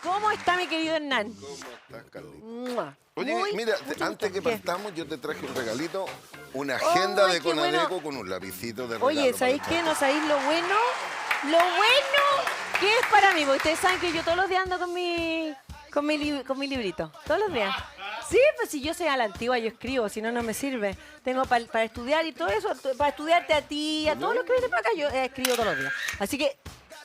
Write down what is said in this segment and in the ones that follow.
¿Cómo está mi querido Hernán? ¿Cómo estás, Carlita? ¡Mua! Oye, Muy, mira, mucho antes gusto. que ¿Qué? partamos, yo te traje un regalito, una agenda ¡Ay, de qué bueno! Conadeco con un lapicito de regalo. Oye, ¿sabéis para qué? los ¿No sabéis lo bueno? Lo bueno que es para mí, porque ustedes saben que yo todos los días ando con mi librito. Todos los días. Sí, pues si yo soy a la antigua, yo escribo, si no, no me sirve. Tengo para estudiar y todo eso, para estudiarte a ti, a todos los que vienen para acá, yo escribo todos los días. Así que,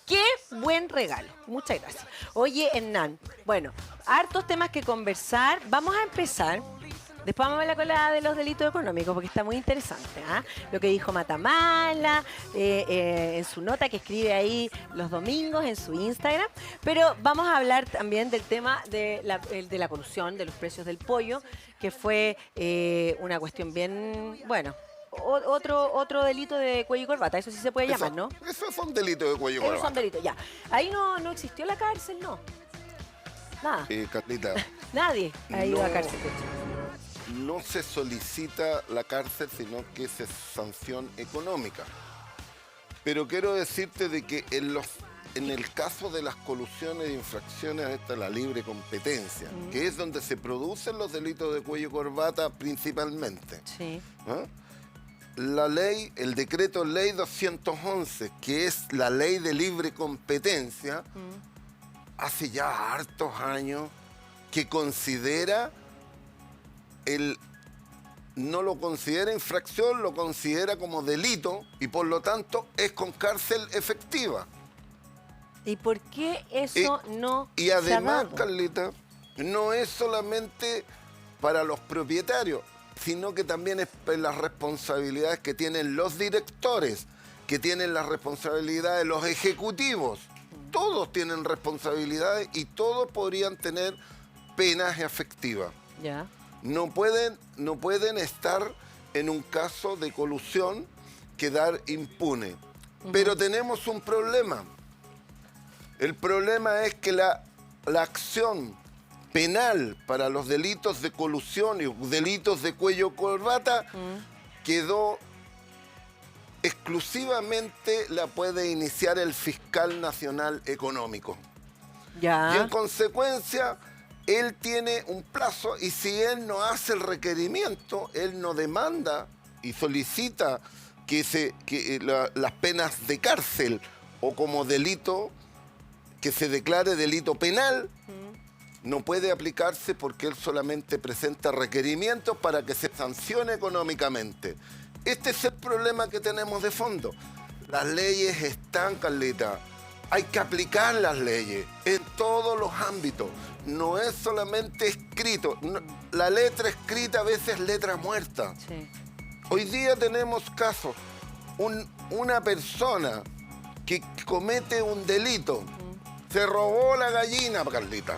qué buen regalo. Muchas gracias. Oye, Hernán, bueno, hartos temas que conversar. Vamos a empezar. Después vamos a ver la cola de los delitos económicos, porque está muy interesante. ¿Ah? Lo que dijo Matamala en su nota que escribe ahí los domingos en su Instagram. Pero vamos a hablar también del tema de la corrupción, de los precios del pollo, que fue una cuestión bien, bueno, otro delito de cuello y corbata. Eso sí se puede llamar, ¿no? Eso fue un delito de cuello Esos son corbata. delitos, ya. Ahí no existió la cárcel, no. Nada. Carlita, Nadie ha ido a no. cárcel. De hecho. no se solicita la cárcel, sino que se sanción económica. Pero quiero decirte de que en el caso de las colusiones e infracciones, esta es la libre competencia, que es donde se producen los delitos de cuello y corbata principalmente. Sí. ¿Ah? La ley, el decreto ley 211, que es la ley de libre competencia, hace ya hartos años que considera no lo considera infracción, lo considera como delito y por lo tanto es con cárcel efectiva. ¿Y por qué eso no Y se ha además, dado? Carlita, no es solamente para los propietarios, sino que también es las responsabilidades que tienen los directores, que tienen las responsabilidades los ejecutivos. Todos tienen responsabilidades y todos podrían tener penas efectivas. Ya. No pueden estar en un caso de colusión quedar impune. Pero tenemos un problema. El problema es que la acción penal para los delitos de colusión y delitos de cuello corbata quedó exclusivamente, la puede iniciar el fiscal nacional económico. Ya. Y en consecuencia, él tiene un plazo y si él no hace el requerimiento, él no demanda y solicita las penas de cárcel o como delito, que se declare delito penal, no puede aplicarse porque él solamente presenta requerimientos para que se sancione económicamente. Este es el problema que tenemos de fondo. Las leyes están, Carlita. Hay que aplicar las leyes en todos los ámbitos. No es solamente escrito. La letra escrita a veces es letra muerta. Sí. Hoy día tenemos casos. Una persona que comete un delito, se robó la gallina, Carlita.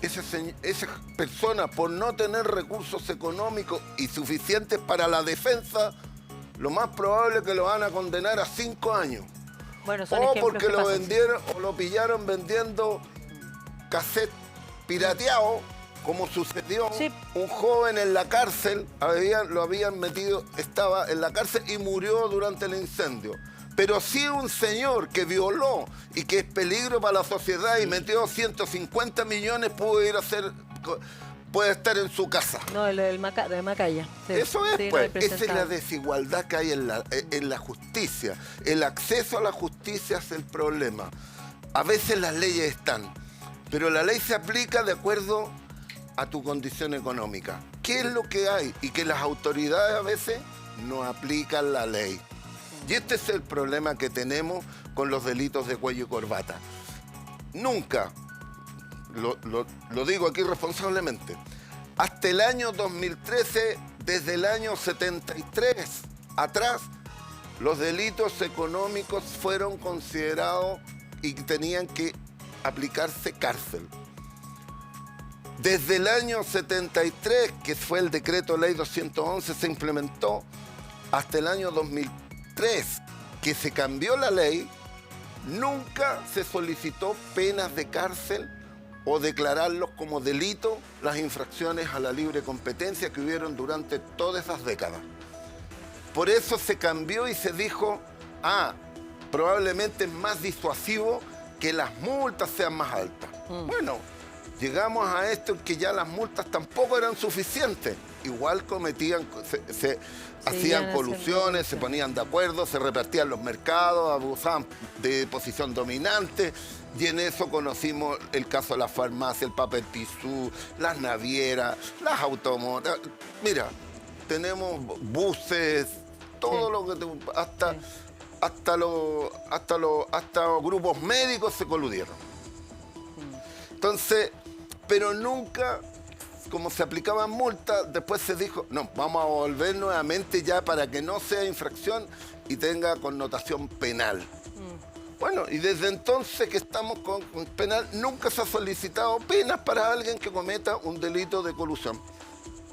Esa persona, por no tener recursos económicos y suficientes para la defensa, lo más probable es que lo van a condenar a 5 años. Bueno, son O ejemplos porque que lo pasan. vendieron o lo pillaron vendiendo cassette pirateado, como sucedió. Sí. Un joven en la cárcel, lo habían metido, estaba en la cárcel y murió durante el incendio. Pero sí un señor que violó y que es peligro para la sociedad y metió 150 millones puede estar en su casa. No, de Macaya. Sí. Eso es, Sí, pues, no, esa es la presentado. desigualdad que hay en la justicia. El acceso a la justicia es el problema. A veces las leyes están, pero la ley se aplica de acuerdo a tu condición económica. ¿Qué es lo que hay? Y que las autoridades a veces no aplican la ley. Y este es el problema que tenemos con los delitos de cuello y corbata. Nunca, lo digo aquí responsablemente, hasta el año 2013, desde el año 73 atrás, los delitos económicos fueron considerados y tenían que aplicarse cárcel. Desde el año 73, que fue el decreto ley 211, se implementó, hasta el año 2003, que se cambió la ley, nunca se solicitó penas de cárcel o declararlos como delito las infracciones a la libre competencia que hubieron durante todas esas décadas. Por eso se cambió y se dijo, probablemente es más disuasivo que las multas sean más altas. Bueno, llegamos a esto en que ya las multas tampoco eran suficientes. Igual cometían, hacían colusiones, se ponían de acuerdo, se repartían los mercados, abusaban de posición dominante. Y en eso conocimos el caso de la farmacia, el papel tisú, las navieras, las automóviles. Mira, tenemos buses, todo lo que hasta los grupos médicos se coludieron. Entonces, pero nunca, como se aplicaban multas, después se dijo, no, vamos a volver nuevamente ya para que no sea infracción y tenga connotación penal. Bueno, y desde entonces que estamos con penal, nunca se ha solicitado penas para alguien que cometa un delito de colusión.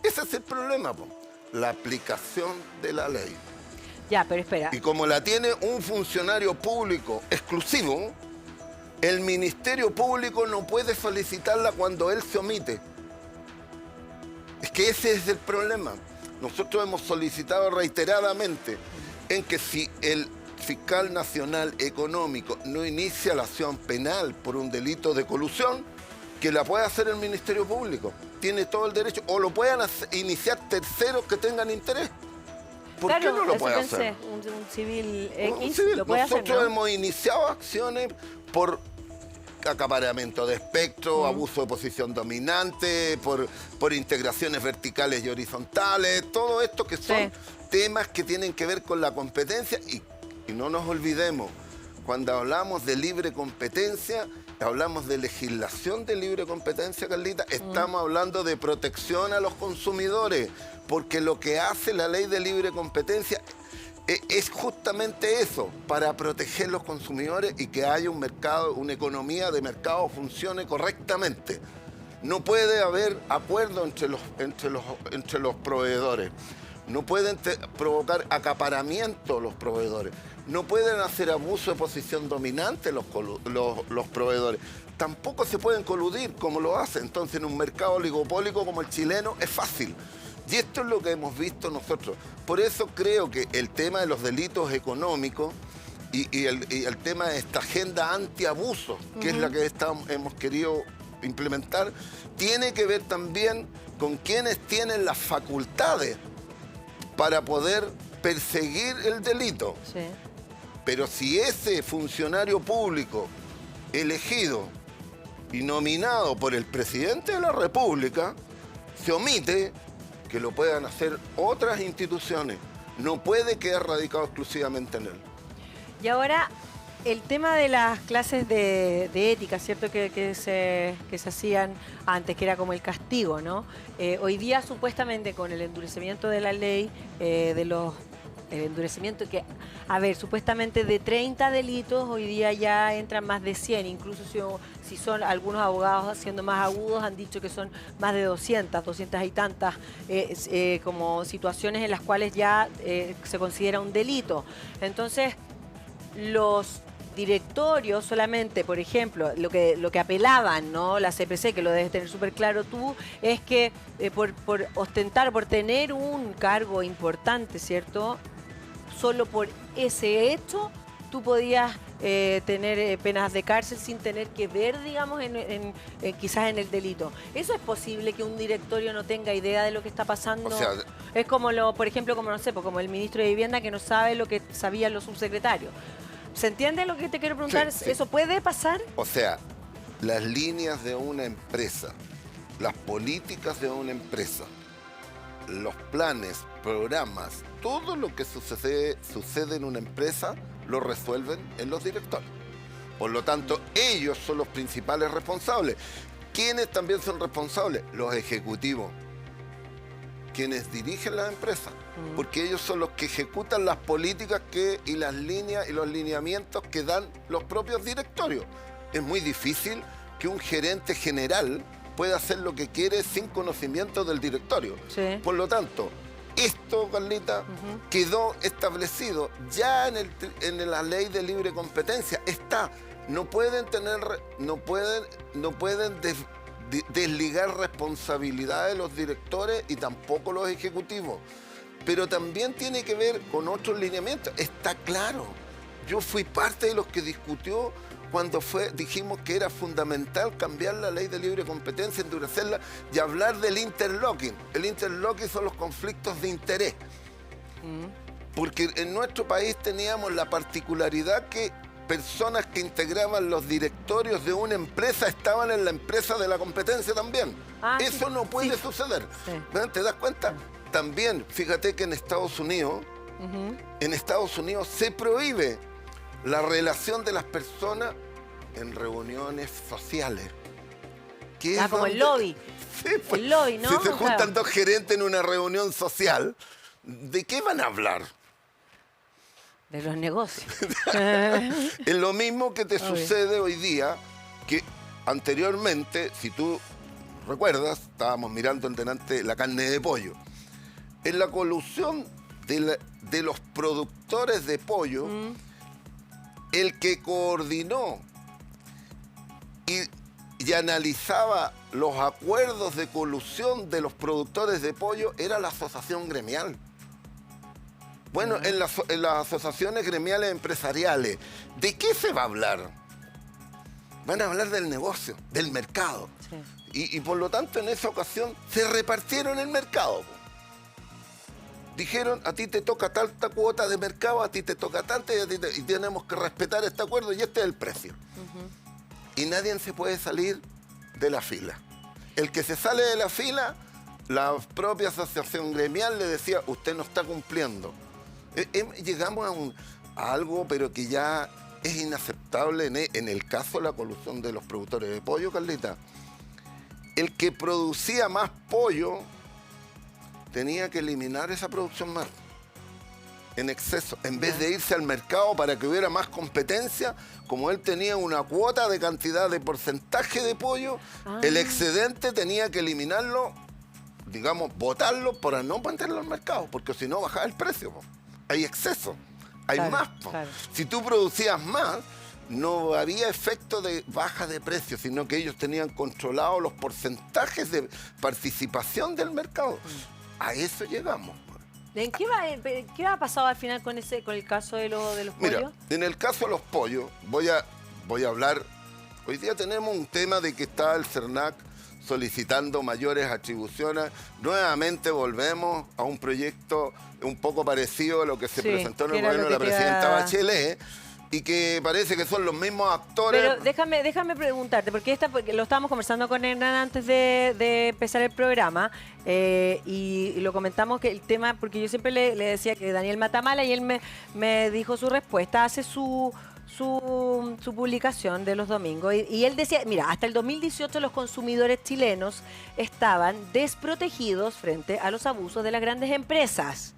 Ese es el problema, po, la aplicación de la ley. Ya, pero espera. Y como la tiene un funcionario público exclusivo, el Ministerio Público no puede solicitarla cuando él se omite. Es que ese es el problema. Nosotros hemos solicitado reiteradamente en que si el fiscal nacional económico no inicia la acción penal por un delito de colusión, que la pueda hacer el Ministerio Público. Tiene todo el derecho. O lo puedan iniciar terceros que tengan interés. ¿Por qué no lo puede hacer? Un civil X un civil. lo puede Nosotros hacer, ¿no? hemos iniciado acciones por acaparamiento de espectro, abuso de posición dominante, por integraciones verticales y horizontales, todo esto que son temas que tienen que ver con la competencia y no nos olvidemos, cuando hablamos de libre competencia, hablamos de legislación de libre competencia, Carlita, estamos hablando de protección a los consumidores, porque lo que hace la ley de libre competencia es justamente eso, para proteger los consumidores y que haya un mercado, una economía de mercado funcione correctamente. No puede haber acuerdo entre los proveedores. No pueden provocar acaparamiento los proveedores. No pueden hacer abuso de posición dominante los proveedores. Tampoco se pueden coludir como lo hacen. Entonces, en un mercado oligopólico como el chileno es fácil. Y esto es lo que hemos visto nosotros. Por eso creo que el tema de los delitos económicos y el tema de esta agenda antiabuso, que es la que hemos querido implementar, tiene que ver también con quienes tienen las facultades para poder perseguir el delito. Sí. Pero si ese funcionario público elegido y nominado por el presidente de la República se omite, que lo puedan hacer otras instituciones. No puede quedar radicado exclusivamente en él. Y ahora, el tema de las clases de ética, ¿cierto? Que se hacían antes, que era como el castigo, ¿no? Hoy día, supuestamente, con el endurecimiento de la ley, el endurecimiento que, a ver, supuestamente de 30 delitos, hoy día ya entran más de 100, incluso si son algunos abogados siendo más agudos han dicho que son más de 200 y tantas como situaciones en las cuales ya se considera un delito. Entonces, los directorios solamente, por ejemplo, lo que apelaban, ¿no? La CPC, que lo debes tener súper claro tú, es que por ostentar, por tener un cargo importante, ¿cierto? Solo por ese hecho tú podías tener penas de cárcel sin tener que ver, digamos, quizás en el delito. ¿Eso es posible que un directorio no tenga idea de lo que está pasando? O sea, es como, por ejemplo, como no sé, como el ministro de Vivienda que no sabe lo que sabían los subsecretarios. ¿Se entiende lo que te quiero preguntar? Sí. ¿Eso puede pasar? O sea, las líneas de una empresa, las políticas de una empresa, los planes, programas, todo lo que sucede en una empresa lo resuelven en los directores. Por lo tanto, ellos son los principales responsables. ¿Quiénes también son responsables? Los ejecutivos, quienes dirigen las empresas, porque ellos son los que ejecutan las políticas y las líneas y los lineamientos que dan los propios directorios. Es muy difícil que un gerente general pueda hacer lo que quiere sin conocimiento del directorio. Sí. Por lo tanto, esto, Carlita, quedó establecido ya en la ley de libre competencia. Está. No pueden desligar responsabilidades de los directores y tampoco los ejecutivos. Pero también tiene que ver con otros lineamientos. Está claro. Yo fui parte de los que discutió cuando dijimos que era fundamental cambiar la ley de libre competencia, endurecerla y hablar del interlocking. El interlocking son los conflictos de interés. Porque en nuestro país teníamos la particularidad que personas que integraban los directorios de una empresa estaban en la empresa de la competencia también. Eso no puede suceder. Sí. ¿Te das cuenta? También, fíjate que en Estados Unidos, se prohíbe la relación de las personas en reuniones sociales. Como el lobby. Sí, pues, el lobby, ¿no? Si se juntan dos gerentes en una reunión social, ¿de qué van a hablar? De los negocios. Es lo mismo que te sucede hoy día, que anteriormente, si tú recuerdas, estábamos mirando en delante la carne de pollo. En la colusión de los productores de pollo, el que coordinó y analizaba los acuerdos de colusión de los productores de pollo era la asociación gremial. Bueno, en las asociaciones gremiales empresariales, ¿de qué se va a hablar? Van a hablar del negocio, del mercado. Sí. Y por lo tanto, en esa ocasión, se repartieron el mercado. Dijeron, a ti te toca tanta cuota de mercado, a ti te toca tanta, y tenemos que respetar este acuerdo y este es el precio. Y nadie se puede salir de la fila. El que se sale de la fila, la propia asociación gremial le decía, usted no está cumpliendo. Llegamos a algo, pero que ya es inaceptable en el caso de la colusión de los productores de pollo, Carlita. El que producía más pollo tenía que eliminar esa producción más en exceso, en vez de irse al mercado para que hubiera más competencia. Como él tenía una cuota de cantidad de porcentaje de pollo, el excedente tenía que eliminarlo, digamos, botarlo para no mantenerlo al mercado, porque si no bajaba el precio. Hay exceso, hay más. Claro. Si tú producías más, no había efecto de baja de precio, sino que ellos tenían controlados los porcentajes de participación del mercado. A eso llegamos. ¿En qué ha pasado al final con el caso de los pollos? Mira, en el caso de los pollos, voy a hablar. Hoy día tenemos un tema de que está el CERNAC solicitando mayores atribuciones. Nuevamente volvemos a un proyecto un poco parecido a lo que se presentó en el gobierno de la presidenta Bachelet, y que parece que son los mismos actores. Pero déjame preguntarte, porque lo estábamos conversando con Hernán antes de empezar el programa, y lo comentamos que el tema, porque yo siempre le decía que Daniel Matamala, y él me dijo su respuesta, hace su publicación de los domingos, y él decía, mira, hasta el 2018 los consumidores chilenos estaban desprotegidos frente a los abusos de las grandes empresas.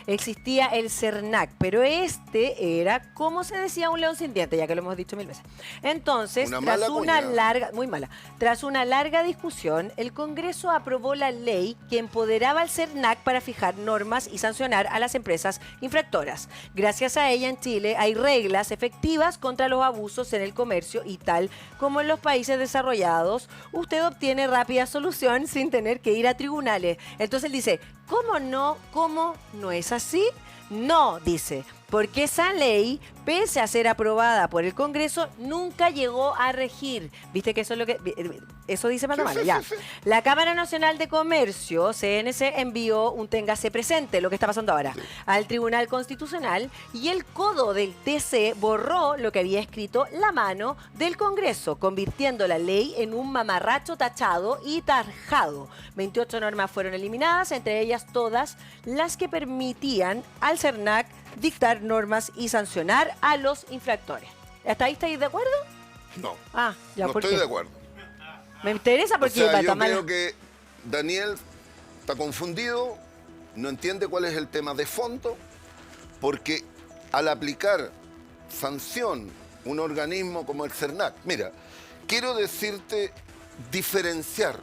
Existía el CERNAC, pero este era, como se decía, un león sin dientes, ya que lo hemos dicho 1000 veces. Entonces, tras una larga discusión, el Congreso aprobó la ley que empoderaba al CERNAC para fijar normas y sancionar a las empresas infractoras. Gracias a ella, en Chile hay reglas efectivas contra los abusos en el comercio, y tal como en los países desarrollados, usted obtiene rápida solución sin tener que ir a tribunales. Entonces él dice, ¿cómo no? ¿Cómo no es así? No, dice, porque esa ley, pese a ser aprobada por el Congreso, nunca llegó a regir. ¿Viste que eso es lo que eso dice Matamala? Ya. La Cámara Nacional de Comercio, CNC, envió un téngase presente, lo que está pasando ahora, al Tribunal Constitucional, y el codo del TC borró lo que había escrito la mano del Congreso, convirtiendo la ley en un mamarracho tachado y tarjado. 28 normas fueron eliminadas, entre ellas todas las que permitían al CERNAC dictar normas y sancionar a los infractores. ¿Hasta ahí estáis de acuerdo? No. Ya, no ¿por estoy qué? de acuerdo. Me interesa porque yo creo que Daniel está confundido, no entiende cuál es el tema de fondo, porque al aplicar sanción un organismo como el CERNAC, mira, quiero decirte, diferenciar.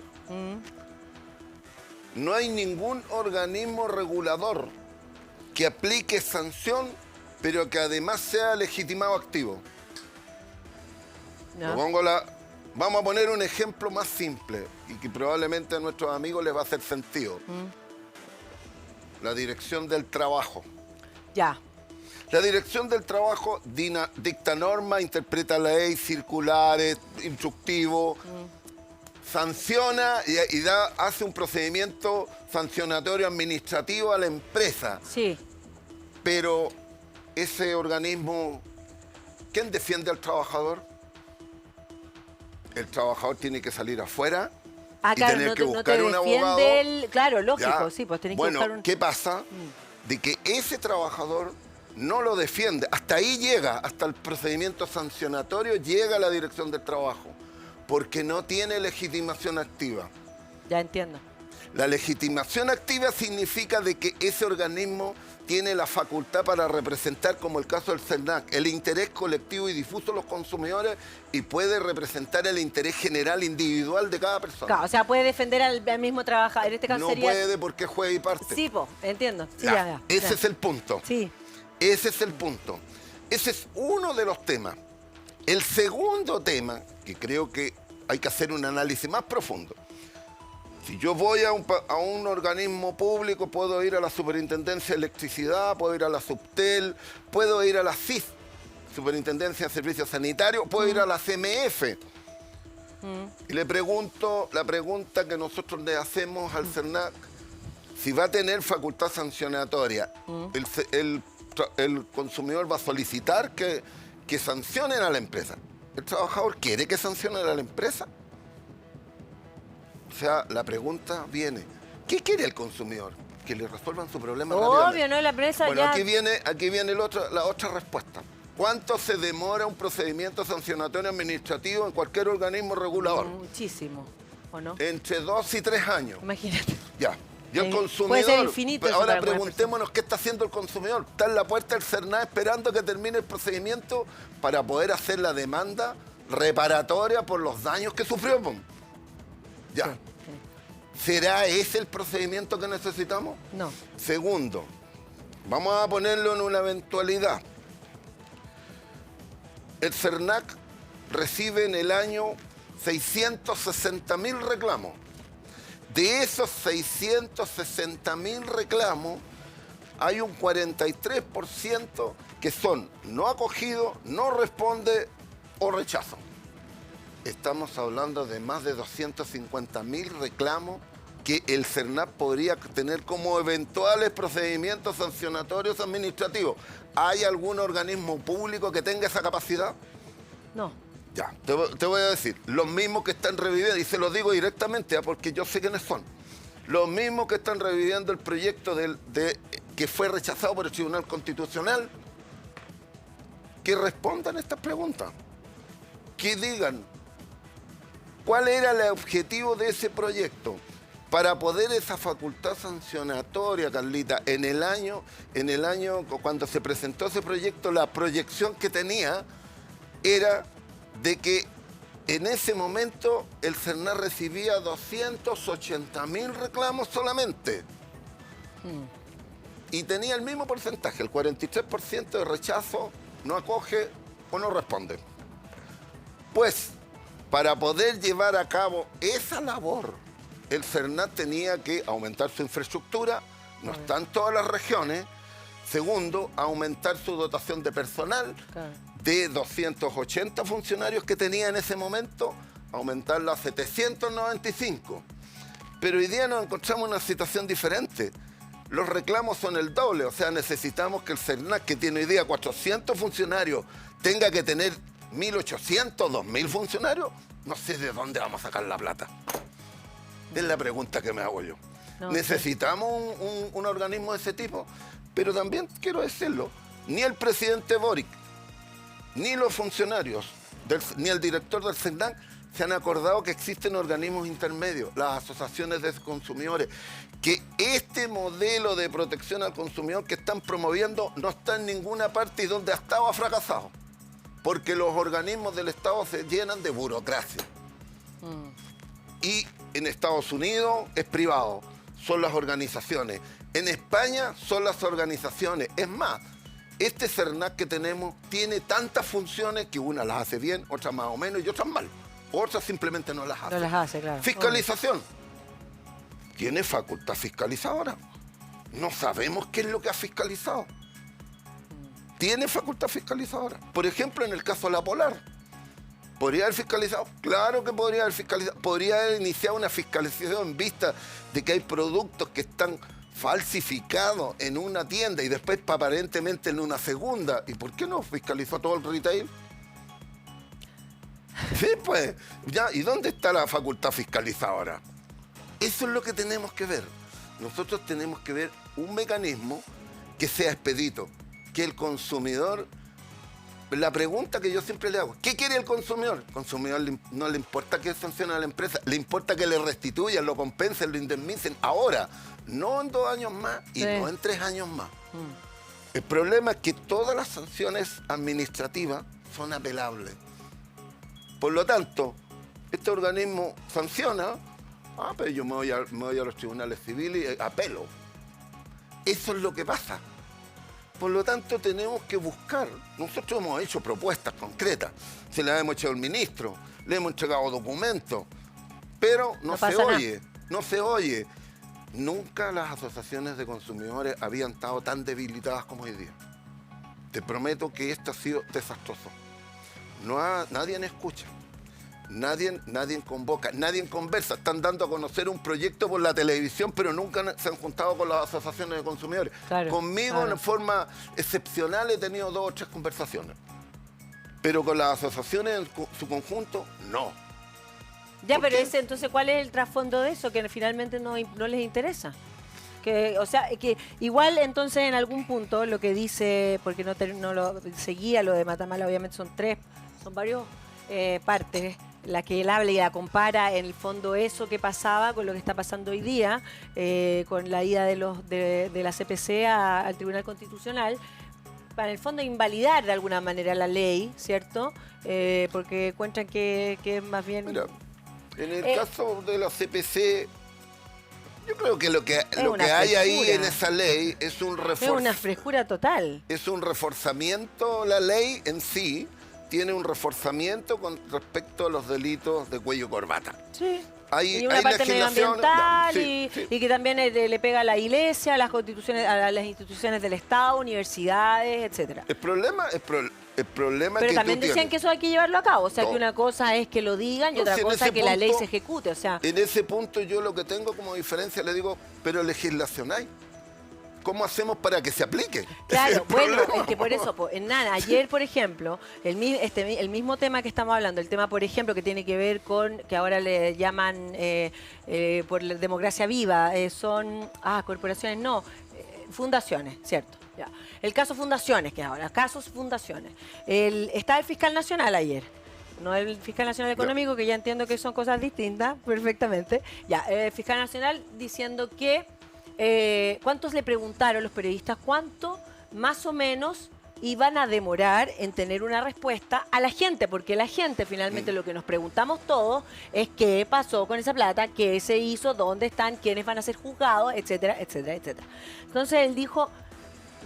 No hay ningún organismo regulador que aplique sanción, pero que además sea legitimado activo. No. Vamos a poner un ejemplo más simple y que probablemente a nuestros amigos les va a hacer sentido. La Dirección del Trabajo. Ya. La Dirección del Trabajo dicta normas, interpreta la ley, circulares, instructivos, sanciona y hace un procedimiento sancionatorio administrativo a la empresa. Sí. Pero ese organismo, ¿quién defiende al trabajador? El trabajador tiene que salir afuera y Claro, tener que no buscar te un abogado. Claro, lógico, ¿Ya? sí, pues tenés que Bueno, buscar un... ¿qué pasa? De que ese trabajador no lo defiende. Hasta ahí llega, hasta el procedimiento sancionatorio llega la Dirección del Trabajo, porque no tiene legitimación activa. Ya entiendo. La legitimación activa significa de que ese organismo tiene la facultad para representar, como el caso del CERNAC, el interés colectivo y difuso de los consumidores y puede representar el interés general individual de cada persona. Claro, o sea, puede defender al mismo trabajador. En este caso No sería... puede porque es juez y parte. Sí, po, entiendo. Sí, Ya, ese es el punto. Sí. Ese es el punto. Ese es uno de los temas. El segundo tema, que creo que hay que hacer un análisis más profundo. Si yo voy a un organismo público, puedo ir a la Superintendencia de Electricidad, puedo ir a la Subtel, puedo ir a la CIS, Superintendencia de Servicios Sanitarios, puedo ir a la CMF. Y le pregunto, la pregunta que nosotros le hacemos al CERNAC, si va a tener facultad sancionatoria, el consumidor va a solicitar que sancionen a la empresa. ¿El trabajador quiere que sancionen a la empresa? O sea, la pregunta viene, ¿qué quiere el consumidor? Que le resuelvan su problema rápidamente. Obvio, ¿no? La empresa Bueno, ya... aquí viene la otra respuesta. ¿Cuánto se demora un procedimiento sancionatorio administrativo en cualquier organismo regulador? Muchísimo, ¿o no? Entre 2 y 3 años. Imagínate. Ya. Y el consumidor... Puede ser infinito eso ahora para algunas preguntémonos qué está haciendo el consumidor. Está en la puerta del CERNAC esperando que termine el procedimiento para poder hacer la demanda reparatoria por los daños que sufrió. Ya. Sí. ¿Será ese el procedimiento que necesitamos? No. Segundo, vamos a ponerlo en una eventualidad. El CERNAC recibe en el año 660.000 reclamos. De esos 660.000 reclamos, hay un 43% que son no acogidos, no responde o rechazo. Estamos hablando de más de 250.000 reclamos que el CERNAC podría tener como eventuales procedimientos sancionatorios administrativos. ¿Hay algún organismo público que tenga esa capacidad? No. Ya, te voy a decir, los mismos que están reviviendo, y se los digo directamente, porque yo sé quiénes son, los mismos que están reviviendo el proyecto que fue rechazado por el Tribunal Constitucional, que respondan estas preguntas, que digan cuál era el objetivo de ese proyecto. Para poder esa facultad sancionatoria, Carlita, en el año cuando se presentó ese proyecto, la proyección que tenía era de que en ese momento el CERNAC recibía 280.000 reclamos solamente. Y tenía el mismo porcentaje, el 43% de rechazo, no acoge o no responde. Pues, para poder llevar a cabo esa labor, el CERNAC tenía que aumentar su infraestructura, no está en todas las regiones. Segundo, aumentar su dotación de personal, Claro. de 280 funcionarios que tenía en ese momento, aumentarla a 795. Pero hoy día nos encontramos en una situación diferente. Los reclamos son el doble, o sea, necesitamos que el CERNAC, que tiene hoy día 400 funcionarios, tenga que tener 1.800, 2.000 funcionarios. No sé de dónde vamos a sacar la plata. Es la pregunta que me hago yo. No, ¿Necesitamos un organismo de ese tipo? Pero también quiero decirlo, ni el presidente Boric, ni los funcionarios, ni el director del CERNAC se han acordado que existen organismos intermedios, las asociaciones de consumidores, que este modelo de protección al consumidor que están promoviendo no está en ninguna parte y donde ha estado ha fracasado, porque los organismos del Estado se llenan de burocracia. Y en Estados Unidos es privado, son las organizaciones. En España son las organizaciones. Es más, este CERNAC que tenemos tiene tantas funciones que unas las hace bien, otras más o menos y otras mal. Otras simplemente no las hace. No las hace, claro. Fiscalización. ¿Tiene facultad fiscalizadora? No sabemos qué es lo que ha fiscalizado. tiene facultad fiscalizadora. Por ejemplo, en el caso de la Polar. ¿Podría haber fiscalizado? Claro que podría haber fiscalizado. Podría haber iniciado una fiscalización en vista de que hay productos que están falsificados en una tienda y después aparentemente en una segunda. ¿Y por qué no fiscalizó todo el retail? Sí, pues. Ya, ¿y dónde está la facultad fiscalizadora? Eso es lo que tenemos que ver. Nosotros tenemos que ver un mecanismo que sea expedito, que el consumidor... La pregunta que yo siempre le hago, ¿qué quiere el consumidor? Al consumidor no le importa que sancione a la empresa, le importa que le restituyan, lo compensen, lo indemnicen ahora, no en 2 años más y no en 3 años más. El problema es que todas las sanciones administrativas son apelables. Por lo tanto, este organismo sanciona, pero yo me voy a los tribunales civiles y apelo. Eso es lo que pasa. Por lo tanto, tenemos que buscar. Nosotros hemos hecho propuestas concretas. Se las hemos hecho al ministro, le hemos entregado documentos, pero no se oye, no se oye. Nunca las asociaciones de consumidores habían estado tan debilitadas como hoy día. Te prometo que esto ha sido desastroso. Nadie escucha. Nadie convoca, nadie conversa. Están dando a conocer un proyecto por la televisión, pero nunca se han juntado con las asociaciones de consumidores. Claro, conmigo, en forma excepcional, he tenido 2 o 3 conversaciones. Pero con las asociaciones en su conjunto, no. Ya, pero entonces, ¿cuál es el trasfondo de eso? Que finalmente no les interesa. O sea, que igual entonces en algún punto lo que dice, porque no lo seguía, lo de Matamala, obviamente son varios partes la que él habla y la compara en el fondo eso que pasaba con lo que está pasando hoy día, con la ida de la CPC al Tribunal Constitucional, para en el fondo invalidar de alguna manera la ley, ¿cierto? Porque encuentran que es más bien... Mira, en el caso de la CPC, yo creo que lo que hay ahí en esa ley es un Es una frescura total. Es un reforzamiento, la ley en sí tiene un reforzamiento con respecto a los delitos de cuello y corbata. Sí. Y una parte medioambiental y que también le pega a la iglesia, a las instituciones del Estado, universidades, etcétera. El problema Pero también decían que eso hay que llevarlo a cabo. O sea, que una cosa es que lo digan y otra cosa es que la ley se ejecute. O sea, en ese punto yo lo que tengo como diferencia le digo, pero legislación hay. ¿Cómo hacemos para que se aplique? Claro, bueno, es que por eso, ayer, por ejemplo, el mismo tema que estamos hablando, el tema, por ejemplo, que tiene que ver con, que ahora le llaman por la democracia viva, corporaciones, no, fundaciones, ¿cierto? Ya. El caso fundaciones, que ahora, casos fundaciones. Está el fiscal nacional ayer. No el fiscal nacional económico, que ya entiendo que son cosas distintas, perfectamente. Ya, el fiscal nacional diciendo que ¿cuántos le preguntaron los periodistas cuánto más o menos iban a demorar en tener una respuesta a la gente? Porque la gente finalmente lo que nos preguntamos todos es qué pasó con esa plata, qué se hizo, dónde están, quiénes van a ser juzgados, etcétera, etcétera, etcétera. Entonces él dijo,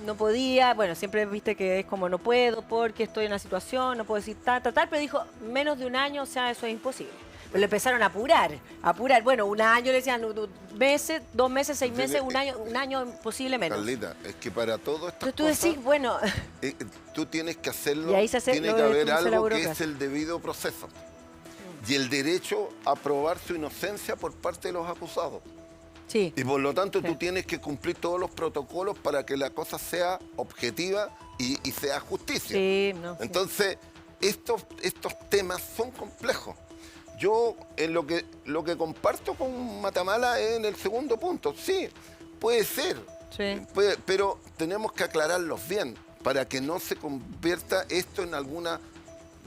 no podía, bueno, siempre viste que es como no puedo porque estoy en una situación, no puedo decir tal, pero dijo menos de un año, o sea, eso es imposible. Pero le empezaron a apurar. Bueno, un año le decían, meses, 2 meses, 6 meses, un año posible menos. Carlita, es que para todo esto. Tú decís, bueno... tú tienes que hacerlo, y ahí tiene que haber algo que es el debido proceso. Y el derecho a probar su inocencia por parte de los acusados. Sí. Y por lo tanto tú tienes que cumplir todos los protocolos para que la cosa sea objetiva y sea justicia. Entonces, estos temas son complejos. Yo lo que comparto con Matamala es en el segundo punto. Sí, puede ser, pero tenemos que aclararlos bien para que no se convierta esto en alguna,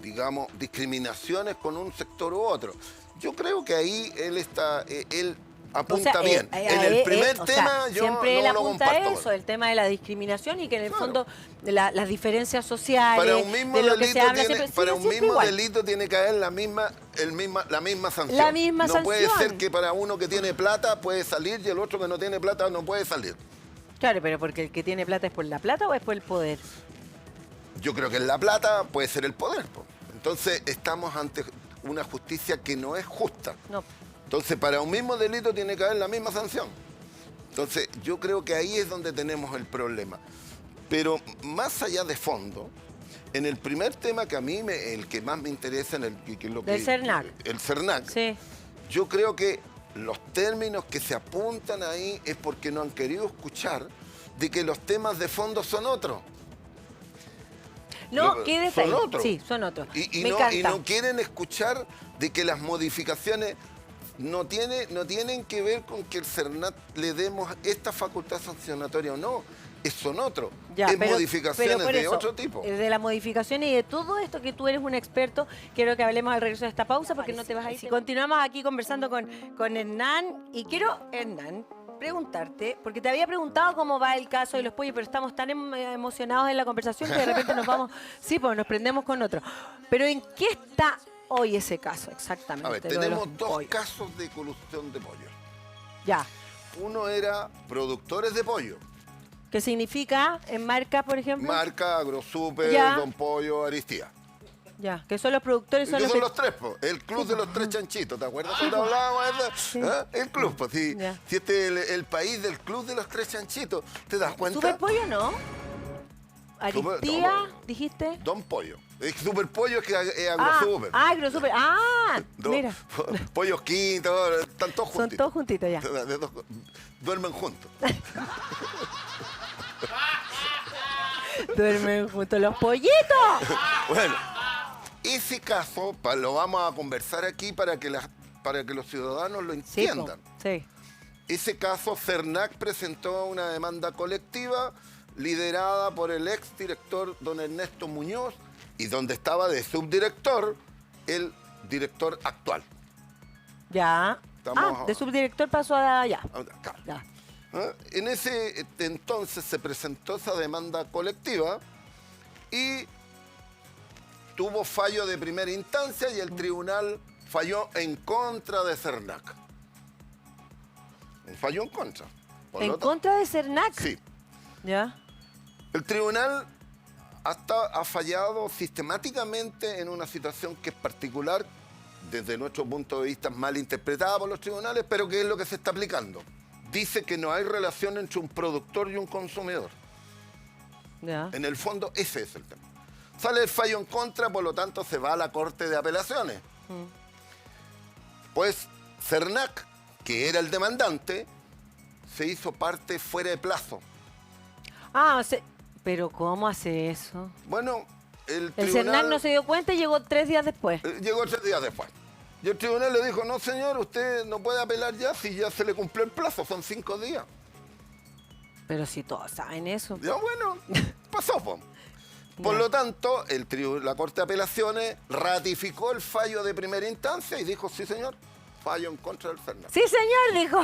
digamos, discriminaciones con un sector u otro. Yo creo que ahí él apunta bien. En el primer tema yo siempre él no lo comparto. Eso, el tema de la discriminación y que en el fondo las diferencias sociales, para un mismo de lo que se habla siempre, para un mismo delito tiene que haber la misma sanción. La misma sanción. No puede ser que para uno que tiene plata puede salir y el otro que no tiene plata no puede salir. Claro, pero porque el que tiene plata es por la plata o es por el poder. Yo creo que la plata puede ser el poder. Entonces estamos ante una justicia que no es justa. No. Entonces, para un mismo delito tiene que haber la misma sanción. Entonces, yo creo que ahí es donde tenemos el problema. Pero más allá de fondo, en el primer tema que a mí, el que más me interesa, que es lo Del CERNAC. El CERNAC, Sí. yo creo que los términos que se apuntan ahí es porque no han querido escuchar de que los temas de fondo son otros. No, ¿qué detalle? Son otros. Sí, son otros. Y Me no, encanta. y no quieren escuchar de que las modificaciones no tienen que ver con que el CERNAC le demos esta facultad sancionatoria o no. Son otros. Ya, es pero modificaciones por de eso, otro tipo. De las modificaciones y de todo esto que tú eres un experto, quiero que hablemos al regreso de esta pausa porque no te vas a ir. Continuamos aquí conversando con Hernán y quiero, Hernán, preguntarte, porque te había preguntado cómo va el caso de los pollos, pero estamos tan emocionados en la conversación que de repente nos vamos, sí, pues nos prendemos con otro. Pero ¿en qué está hoy ese caso exactamente? A ver, lo de los tenemos dos pollos? casos de colusión de pollo. Ya. Uno era productores de pollo. ¿Qué significa en marca, por ejemplo? Marca, AgroSuper, Ya. Don Pollo, Aristía. Ya, que son los productores, son Son los que... los tres, po. El club de los tres chanchitos, ¿te acuerdas cuando hablábamos de eso? Sí. ¿Ah? El club, pues si Ya. este es el país del club de los tres chanchitos, ¿te das cuenta? ¿Superpollo no? ¿Aristía, no. dijiste? Don Pollo. El Super Pollo es que es AgroSuper. AgroSuper. Ah, mira. Pollos quintos, están todos Son juntitos. todos juntitos ya. Duermen juntos. Duermen juntos los pollitos. Bueno, ese caso lo vamos a conversar aquí para que los ciudadanos lo Sí, entiendan. sí. Ese caso, CERNAC presentó una demanda colectiva liderada por el exdirector don Ernesto Muñoz y donde estaba de subdirector el director actual. Ya. Estamos- De subdirector pasó a allá. Acá. Ya. ¿Ah? En ese entonces se presentó esa demanda colectiva y tuvo fallo de primera instancia y el tribunal falló en contra de CERNAC. Falló en contra. Por En lo tanto- contra de CERNAC. Sí. Ya. El tribunal ha fallado sistemáticamente en una situación que es particular, desde nuestro punto de vista mal interpretada por los tribunales, pero que es lo que se está aplicando. Dice que no hay relación entre un productor y un consumidor. Ya. En el fondo, ese es el tema. Sale el fallo en contra, por lo tanto, se va a la Corte de Apelaciones. Pues CERNAC, que era el demandante, se hizo parte fuera de plazo. Pero ¿cómo hace eso? Bueno, el El tribunal... CERNAC no se dio cuenta y llegó 3 días después. Llegó 3 días después. Y el tribunal le dijo, no señor, usted no puede apelar ya si ya se le cumplió el plazo, son 5 días. Pero si todos saben eso. Ya bueno, pasó. Po. Por Ya. lo tanto, la Corte de Apelaciones ratificó el fallo de primera instancia y dijo, sí señor, fallo en contra del CERNAC. Sí, señor, dijo.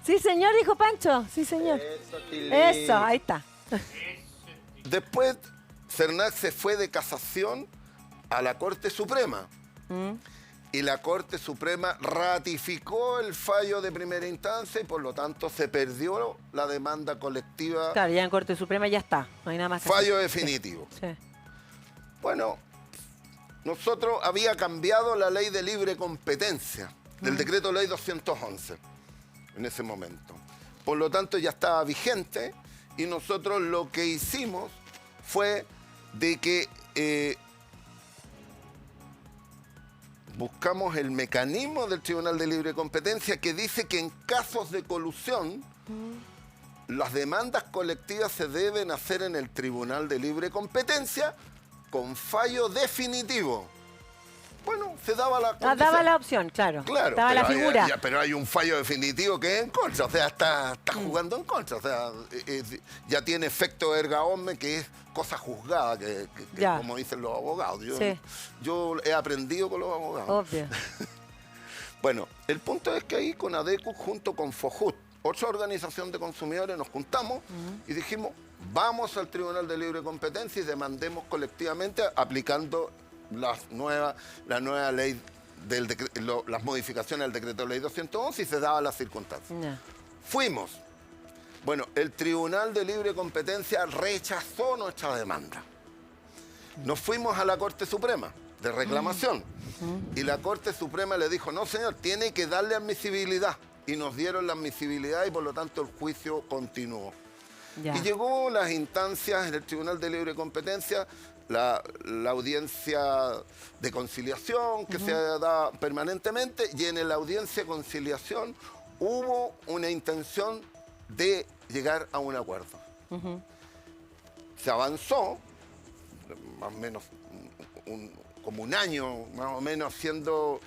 Sí, señor, dijo Pancho. Sí, señor. Eso, ahí está. Después, CERNAC se fue de casación a la Corte Suprema. Y la Corte Suprema ratificó el fallo de primera instancia y por lo tanto se perdió la demanda colectiva. Claro, ya en Corte Suprema ya está. No hay nada más que Fallo hacer. definitivo. Sí. Bueno, nosotros había cambiado la ley de libre competencia, del decreto ley 211, en ese momento. Por lo tanto, ya estaba vigente y nosotros lo que hicimos fue de que buscamos el mecanismo del Tribunal de Libre Competencia que dice que en casos de colusión, las demandas colectivas se deben hacer en el Tribunal de Libre Competencia con fallo definitivo. Bueno, se daba la condición. Daba la opción, claro. Claro, Daba pero la figura. pero hay un fallo definitivo que es en contra, o sea, está jugando en contra, o sea, ya tiene efecto erga omnes, que es cosa juzgada, que Ya. como dicen los abogados. Sí. Yo he aprendido con los abogados. Obvio. Bueno, el punto es que ahí con ADECU junto con FOJUT, otra organización de consumidores, nos juntamos y dijimos, vamos al Tribunal de Libre Competencia y demandemos colectivamente aplicando la nueva ley, las modificaciones al decreto ley 211 y se daban las circunstancias. Ya. Fuimos. Bueno, el Tribunal de Libre Competencia rechazó nuestra demanda. Nos fuimos a la Corte Suprema de reclamación y la Corte Suprema le dijo, no señor, tiene que darle admisibilidad. Y nos dieron la admisibilidad y por lo tanto el juicio continuó. Ya. Y llegó las instancias en el Tribunal de Libre Competencia, la audiencia de conciliación que se da permanentemente, y en la audiencia de conciliación hubo una intención de llegar a un acuerdo. Se avanzó, más o menos como un año, más o menos, haciendo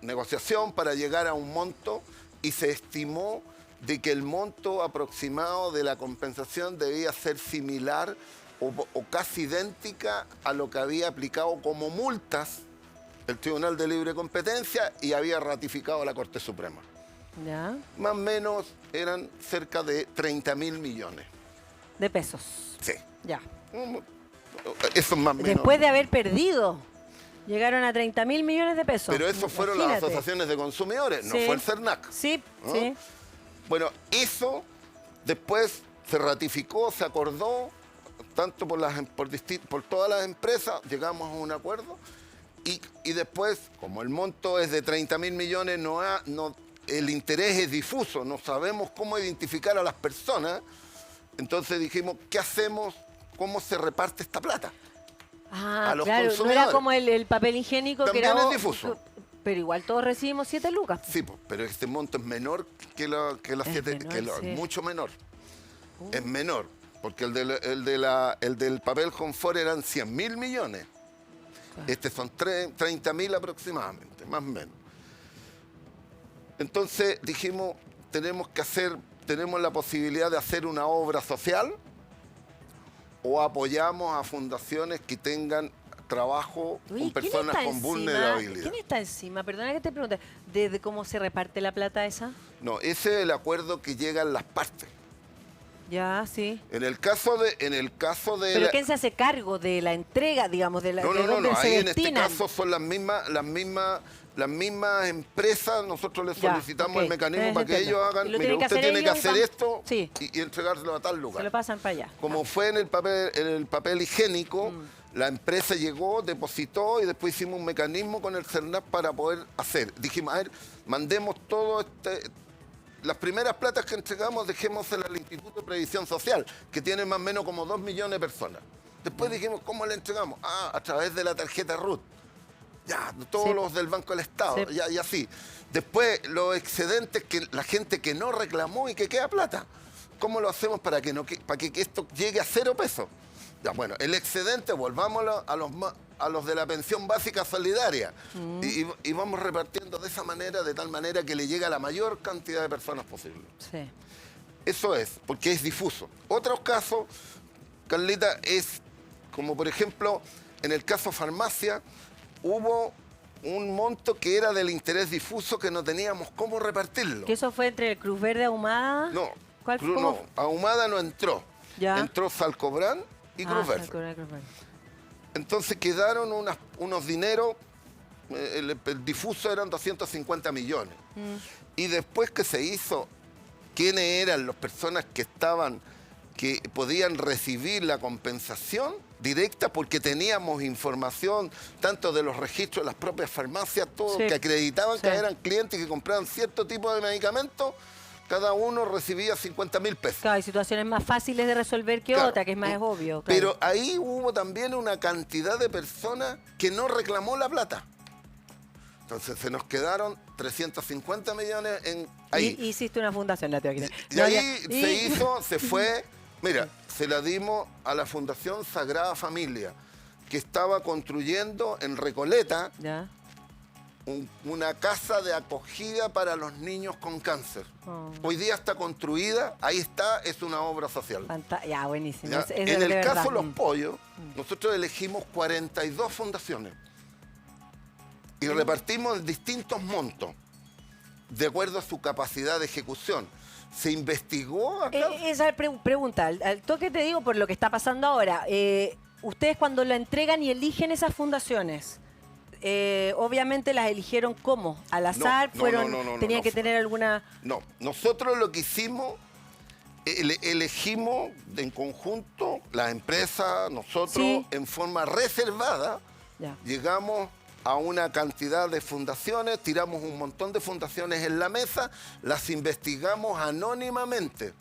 negociación para llegar a un monto, y se estimó de que el monto aproximado de la compensación debía ser similar o casi idéntica a lo que había aplicado como multas el Tribunal de Libre Competencia y había ratificado la Corte Suprema. Ya. Más o menos eran cerca de 30.000 millones. De pesos. Sí. Ya. Eso es más o menos. Después de haber perdido, llegaron a 30.000 millones de pesos. Pero eso fueron las Imagínate. asociaciones de consumidores, no Sí. fue el CERNAC. Sí, ¿no? sí. Bueno, eso después se ratificó, se acordó, tanto por todas las empresas, llegamos a un acuerdo, y después, como el monto es de 30.000 millones, el interés es difuso, no sabemos cómo identificar a las personas, entonces dijimos, ¿qué hacemos? ¿Cómo se reparte esta plata? Ah, A los claro, no era consumidores. como el papel higiénico También que era... es difuso. Pero igual todos recibimos 7 lucas. Sí, pero este monto es menor que las siete, menor, sí. mucho menor. Es menor, porque el del papel confort eran 100.000 millones. Claro. Este son 30.000 aproximadamente, más o menos. Entonces dijimos, tenemos la posibilidad de hacer una obra social, o apoyamos a fundaciones que tengan trabajo Oye, con personas con vulnerabilidad. ¿Quién está encima? Perdona que te pregunte. ¿De cómo se reparte la plata esa? No, ese es el acuerdo que llegan las partes. Ya, sí. En el caso de ¿Pero quién se hace cargo de la entrega, digamos, de la No, de no, no, dónde no. se Ahí en este destinan? caso son las mismas empresas. Nosotros les Ya, solicitamos ok. el mecanismo para que Entiendo. ellos hagan. Y lo Mire, tienen que usted hacer tiene que ellos, hacer esto sí. y entregárselo a tal Se lugar. lo pasan para allá. Como fue en el papel higiénico, la empresa llegó, depositó, y después hicimos un mecanismo con el CERNAC para poder hacer. Dijimos, a ver, mandemos todo las primeras platas que entregamos, dejémoselas al Instituto de Previsión Social, que tiene más o menos como 2 millones de personas. Después dijimos, ¿cómo le entregamos? Ah, a través de la tarjeta RUT. Ya, todos Sí. los del Banco del Estado, Sí. ya, y así. Después, los excedentes, la gente que no reclamó y que queda plata. ¿Cómo lo hacemos para que esto llegue a 0 pesos? Ya, bueno, el excedente, volvámoslo a los de la pensión básica solidaria. Y vamos repartiendo de esa manera, de tal manera que le llegue a la mayor cantidad de personas posible. Sí. Eso es, porque es difuso. Otros casos, Carlita, es como por ejemplo, en el caso farmacia, hubo un monto que era del interés difuso que no teníamos cómo repartirlo. ¿Que eso fue entre el Cruz Verde Ahumada? No, ¿Cuál fue? no, Ahumada no entró. Ya. Entró Salcobrán y Cruz Verde. Cruz Verde. Entonces quedaron unos dineros, el difuso eran 250 millones. Y después que se hizo, quiénes eran las personas que podían recibir la compensación directa, porque teníamos información tanto de los registros de las propias farmacias, todos Sí. que acreditaban Sí. que eran clientes que compraban cierto tipo de medicamentos, cada uno recibía 50.000 pesos. Claro, hay situaciones más fáciles de resolver que Claro. otra, que es más obvio. Claro. Pero ahí hubo también una cantidad de personas que no reclamó la plata. Entonces se nos quedaron 350 millones ahí. Y hiciste una fundación, la teoría. Y ahí se fue, mira, se la dimos a la Fundación Sagrada Familia, que estaba construyendo en Recoleta Ya. una casa de acogida para los niños con cáncer. Oh. Hoy día está construida, ahí está, es una obra social. Ya, buenísimo. ¿Ya? Es En de el verdad. caso de los pollos, nosotros elegimos 42 fundaciones y repartimos en distintos montos, de acuerdo a su capacidad de ejecución. Se investigó acá. Esa pregunta, al toque te digo por lo que está pasando ahora. Ustedes cuando la entregan y eligen esas fundaciones, obviamente las eligieron ¿cómo? ¿Al azar? ¿Tenían que tener alguna...? No, nosotros lo que hicimos, elegimos en conjunto, las empresas, nosotros, Sí. en forma reservada, Ya. llegamos a una cantidad de fundaciones, tiramos un montón de fundaciones en la mesa, las investigamos anónimamente.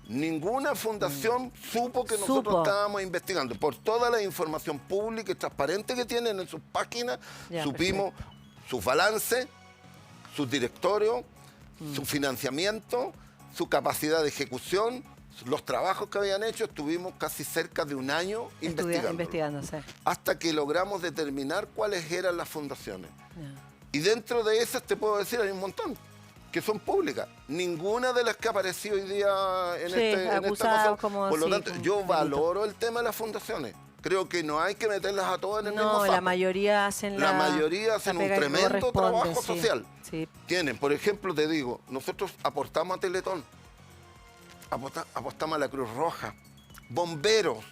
Ninguna fundación supo que nosotros estábamos investigando. Por toda la información pública y transparente que tienen en sus páginas, supimos sus balances, sus directorios, su financiamiento, su capacidad de ejecución, los trabajos que habían hecho. Estuvimos casi cerca de un año investigándose, hasta que logramos determinar cuáles eran las fundaciones. Y dentro de esas, te puedo decir, hay un montón que son públicas. Ninguna de las que apareció hoy día en esta cosa. Por lo tanto, yo valoro el tema de las fundaciones. Creo que no hay que meterlas a todas en el mismo saco. La mayoría hacen un tremendo trabajo social. Sí. Tienen, por ejemplo, te digo, nosotros aportamos a Teletón, apostamos a la Cruz Roja, bomberos,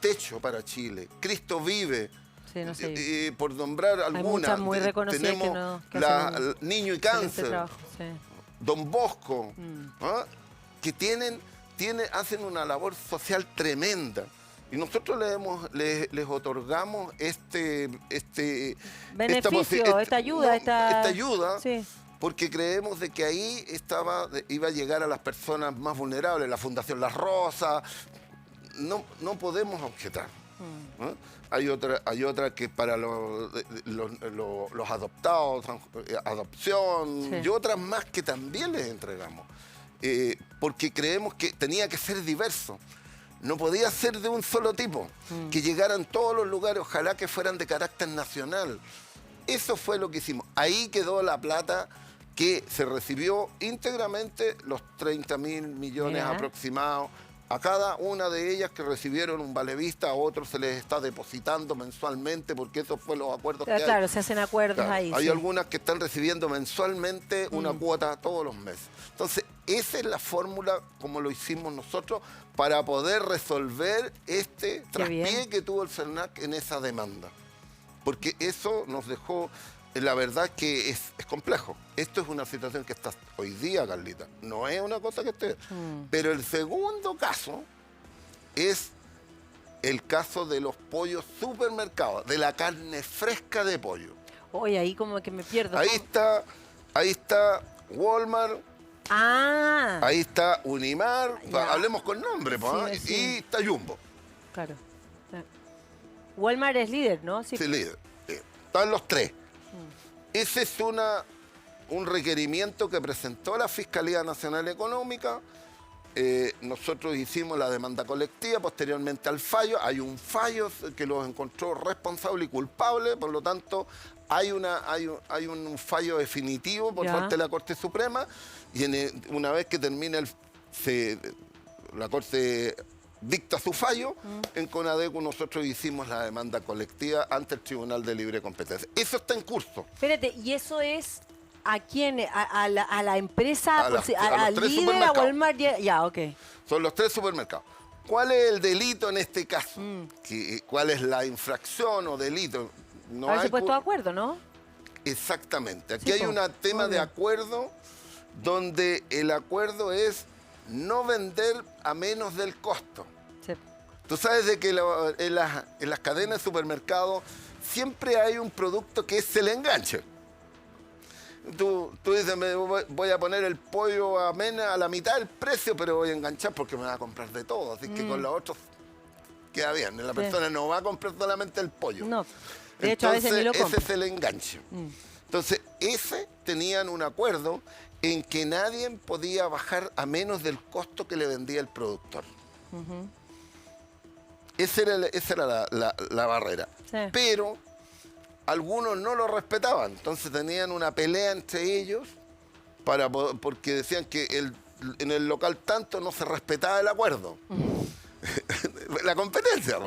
Techo para Chile, Cristo Vive. Sí, no sé. Por nombrar algunas. Hay muchas muy reconocidas. Tenemos Niño y Cáncer, Don Bosco, que hacen una labor social tremenda. Y nosotros les otorgamos beneficio, esta ayuda, porque creemos de que ahí iba a llegar a las personas más vulnerables. La Fundación Las Rosas, no podemos objetar. Hay otra que para los adoptados, adopción, y otras más que también les entregamos. Porque creemos que tenía que ser diverso. No podía ser de un solo tipo, que llegaran todos los lugares, ojalá que fueran de carácter nacional. Eso fue lo que hicimos. Ahí quedó la plata que se recibió íntegramente, los 30.000 millones aproximados. A cada una de ellas que recibieron un valevista, a otros se les está depositando mensualmente, porque esos fueron los acuerdos que hay. Claro, se hacen acuerdos ahí. Hay algunas que están recibiendo mensualmente una cuota todos los meses. Entonces, esa es la fórmula como lo hicimos nosotros para poder resolver este traspié que tuvo el CERNAC en esa demanda. Porque eso nos dejó... La verdad que es complejo. Esto es una situación que está hoy día, Carlita. No es una cosa que esté... Pero el segundo caso es el caso de los pollos supermercados, de la carne fresca de pollo. Oye, ahí como que me pierdo. Ahí está Walmart. Ahí está Unimar. Hablemos con nombre, y está Jumbo. Claro. Walmart es líder, ¿no? Sí, líder. Están los tres. Ese es un requerimiento que presentó la Fiscalía Nacional Económica. Nosotros hicimos la demanda colectiva, posteriormente al fallo. Hay un fallo que los encontró responsable y culpable, por lo tanto hay un fallo definitivo por parte de la Corte Suprema, y una vez que termina la Corte dicta su fallo, en CONADECU nosotros hicimos la demanda colectiva ante el Tribunal de Libre Competencia. Eso está en curso. Espérate, ¿y eso es a quién? ¿A la empresa? ¿Al líder, a Walmart? Ya, ok. Son los tres supermercados. ¿Cuál es el delito en este caso? ¿Cuál es la infracción o delito? No hay puesto de acuerdo, ¿no? Exactamente. Aquí hay un tema de acuerdo donde el acuerdo es no vender a menos del costo. Sí. Tú sabes de que en las cadenas de supermercados siempre hay un producto que es el enganche. Tú dices, voy a poner el pollo a la mitad del precio, pero voy a enganchar porque me va a comprar de todo. Así que con los otros queda bien. La persona no va a comprar solamente el pollo. No. De hecho, a veces ni lo compra. Ese es el enganche. Entonces, tenían un acuerdo en que nadie podía bajar a menos del costo que le vendía el productor. Esa era la barrera. Sí. Pero algunos no lo respetaban, entonces tenían una pelea entre ellos porque decían que en el local tanto no se respetaba el acuerdo. La competencia, ¿no?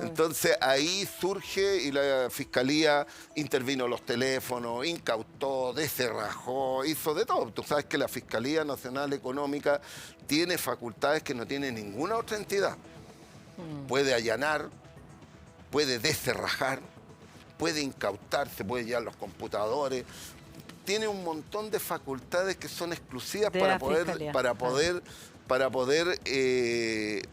Entonces ahí surge y la Fiscalía intervino los teléfonos, incautó, descerrajó, hizo de todo. Tú sabes que la Fiscalía Nacional Económica tiene facultades que no tiene ninguna otra entidad. Puede allanar, puede descerrajar, puede incautar, se puede llevar los computadores. Tiene un montón de facultades que son exclusivas para poder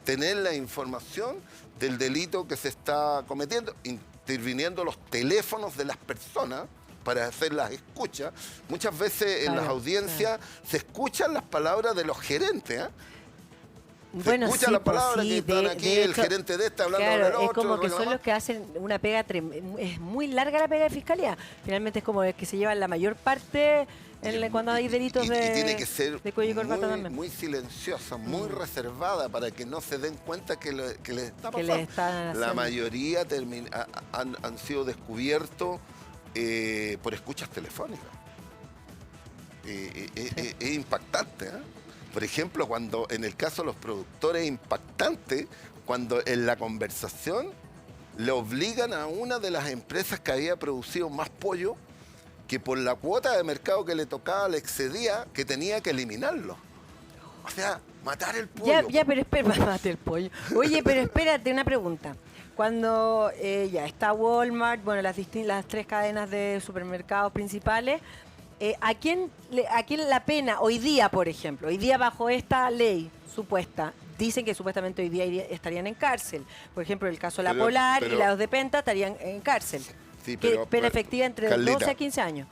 tener la información del delito que se está cometiendo, interviniendo los teléfonos de las personas para hacer las escuchas. Muchas veces en las audiencias se escuchan las palabras de los gerentes, Bueno, escucha sí, las pues, palabras sí, que están aquí, de el hecho, gerente de esta hablando claro, con el otro. es como que son reclamando. los que hacen una pega es muy larga la pega de fiscalía. Finalmente es como el que se llevan la mayor parte cuando hay delitos y tiene que ser de cuello y corbata muy, también. muy silenciosa, muy reservada para que no se den cuenta que les está Que pasando. les están La haciendo. mayoría han sido descubiertos por escuchas telefónicas. Es impactante, ¿eh? Por ejemplo, cuando en el caso de los productores es impactante cuando en la conversación le obligan a una de las empresas que había producido más pollo, que por la cuota de mercado que le tocaba le excedía, que tenía que eliminarlo. O sea, matar el pollo. Ya, pero espera, mate el pollo. Oye, pero espérate, una pregunta. Cuando ya está Walmart, bueno, las 3 cadenas de supermercados principales, ¿a quién la pena hoy día, por ejemplo, hoy día bajo esta ley supuesta, dicen que supuestamente hoy día estarían en cárcel? Por ejemplo, el caso de La Polar y la 2 de Penta estarían en cárcel. Sí, Pena efectiva entre Carlita, 12 a 15 años.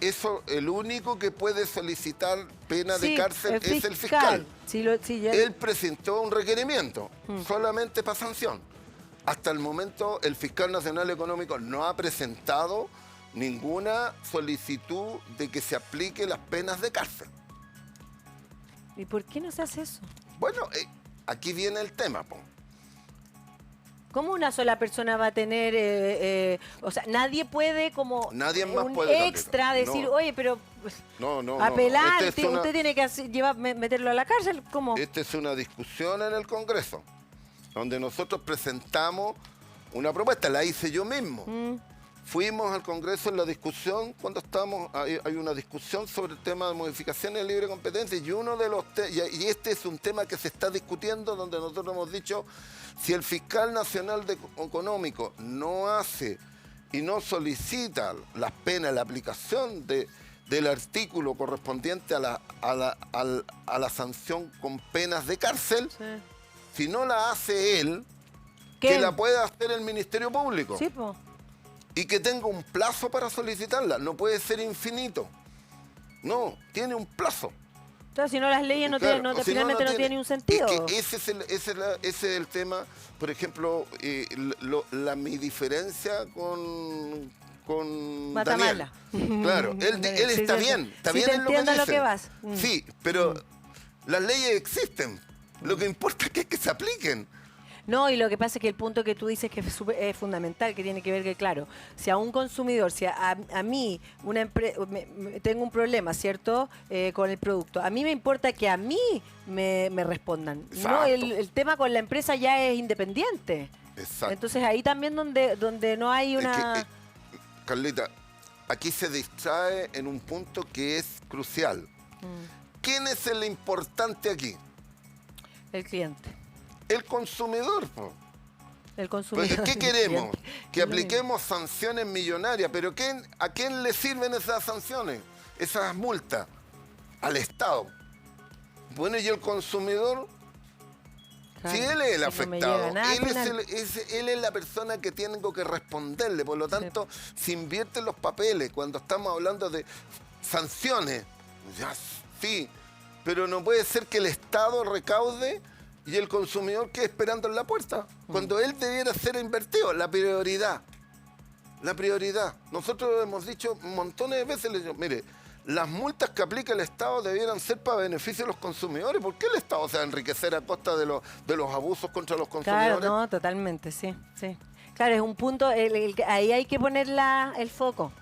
Eso, el único que puede solicitar pena de Sí, cárcel es el fiscal. Sí, ya. Él presentó un requerimiento solamente para sanción. Hasta el momento el fiscal nacional económico no ha presentado ninguna solicitud de que se aplique las penas de cárcel. ¿Y por qué no se hace eso? Bueno, aquí viene el tema, po. ¿Cómo una sola persona va a tener, o sea, nadie puede como Nadie más un puede extra cambiar. decir, No. oye, pero pues, No. apelar, Esta es usted tiene que meterlo a la cárcel? ¿Cómo? Esta es una discusión en el Congreso, donde nosotros presentamos una propuesta, la hice yo mismo. Fuimos al Congreso en la discusión, cuando hay una discusión sobre el tema de modificaciones de libre competencia, y uno de los y este es un tema que se está discutiendo, donde nosotros hemos dicho, si el fiscal nacional económico no hace y no solicita las penas, la aplicación del artículo correspondiente a la sanción con penas de cárcel, Sí. si no la hace él, ¿Qué? que la pueda hacer el Ministerio Público. Sí, po. Y que tenga un plazo para solicitarla. No puede ser infinito. No, tiene un plazo. Entonces, si no, las leyes Claro, o si finalmente no tienen ni un sentido. Es que ese es el tema. Por ejemplo, mi diferencia con Matamala. Daniel. Claro, él Sí, está sí, bien. Está sí, bien te en lo que entiendo a dice. lo que vas. Sí, pero las leyes existen. Lo que importa es que se apliquen. No, y lo que pasa es que el punto que tú dices que es fundamental, que tiene que ver que, claro, si a un consumidor, si a mí, tengo un problema, ¿cierto?, con el producto, a mí me importa que a mí me respondan. Exacto. No, el tema con la empresa ya es independiente. Exacto. Entonces ahí también donde no hay una... Es que, Carlita, aquí se distrae en un punto que es crucial. ¿Quién es el importante aquí? El cliente. El consumidor, po. El consumidor. ¿Qué queremos? El cliente. Que apliquemos sanciones millonarias. ¿Pero a quién le sirven esas sanciones? Esas multas. Al Estado. Bueno, ¿y el consumidor? Claro, Si él es el si no me afectado, llega nada al él es la persona que tengo que responderle. Por lo tanto, se invierten los papeles cuando estamos hablando de sanciones. Ya, sí, pero no puede ser que el Estado recaude y el consumidor quede esperando en la puerta. Cuando él debiera ser invertido, la prioridad. La prioridad. Nosotros hemos dicho montones de veces, mire, las multas que aplica el Estado debieran ser para beneficio de los consumidores. ¿Por qué el Estado se va a enriquecer a costa de los abusos contra los consumidores? Claro, no, totalmente, sí. Claro, es un punto, ahí hay que poner el foco.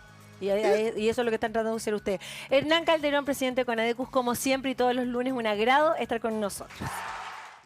Y eso es lo que están tratando de hacer ustedes. Hernán Calderón, presidente de Conadecus, como siempre y todos los lunes, un agrado estar con nosotros.